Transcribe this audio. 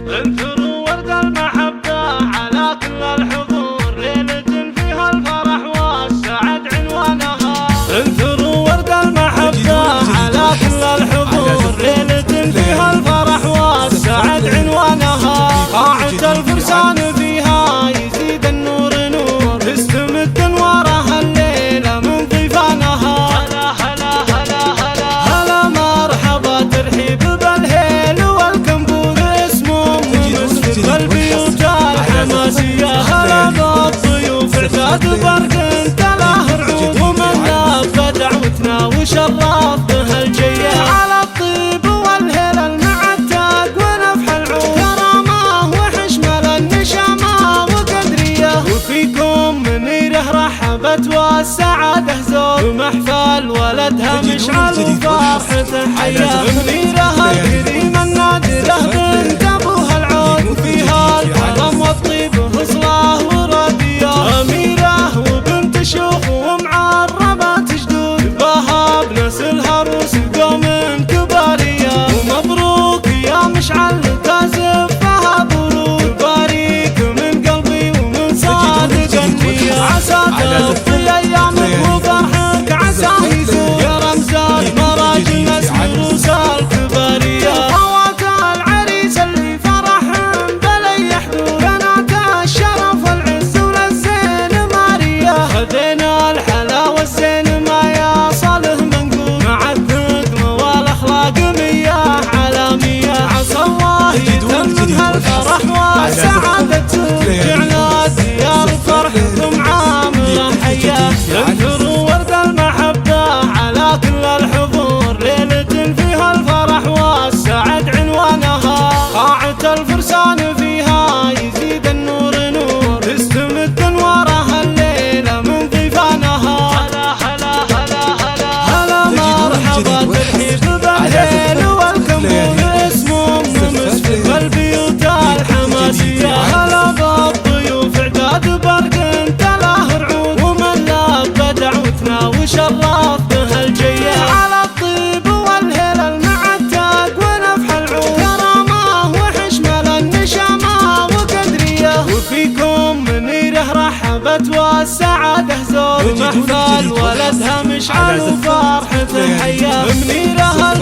انثروا ورد المحبة على كل الحضور، ليلة فيها الفرح والسعد عنوانها. انثروا ورد المحبة على كل الحضور، ليلة فيها الفرح والسعد عنوانها. قاعة الفرسان فيها يزيد النور نور، تستمد انوارها الليلة من ضيفانها. هلا هلا هلا هلا هلا مرحبا ترحيب بالهيل والكمبور، اسمهم ومسك بالبيوت الحماسية. هلا بالضيوف اعداد برق تلاه رعود، ومن لبى دعوتنا وشرف به الجيه. على الطيب والهيل المعتاد ونفح العود، كرامه وحشمه النشامه وقدريه. وفيكم منيره رحبت والسعاده زود، ومحفل ولدها مشعل وفرحته حياه. منيره الكريمه النادره بنت ابوها العود، وفيها الكرم والطيب وصله وراديه. اميره وبنت شيوخ ومعربه جدود، باها بنسلها روس قوم كباريه. ومبروك يا مشعل تزفها برود، باريك من قلبي ومن صادق النيه. عسى تقضي ايامك وفرحك عسى يزول، يا رمز المراجل اسم روس الكباريه. خوات العريس اللي فرحهم بلي حدود، بنات الشرف والعز وللزين ماريه. خذينا الحلا والزين ما يصله منقول، مع الثقم والاخلاق مياه علاميه. عسى الله يتمم هالفرح والسعاده تزول، جعل ديار فرحكم عامره حياه. انثروا ورد المحبه على كل الحضور، ليله فيها الفرح والسعد عنوانها. قاعة الفرسان فيها يزيد النور نور، تستمد انوارها الليله من ضيفانها. هلا هلا هلا هلا هلا مرحبا ترحيب بالهيل والكمبور، اسمهم ومسك بالبيوت الحماسيه. هلا بالضيوف اعداد برق تلاه رعود، ومن لبى دعوتنا وشرف به الجيه. على الطيب والهيل المعتاد ونفح العود، كرامه وحشمه النشامه وقدريه. وفيكم منيره رحبت والسعاده زود، ومحفل ولدها مشعل وفرحته حياه. منيره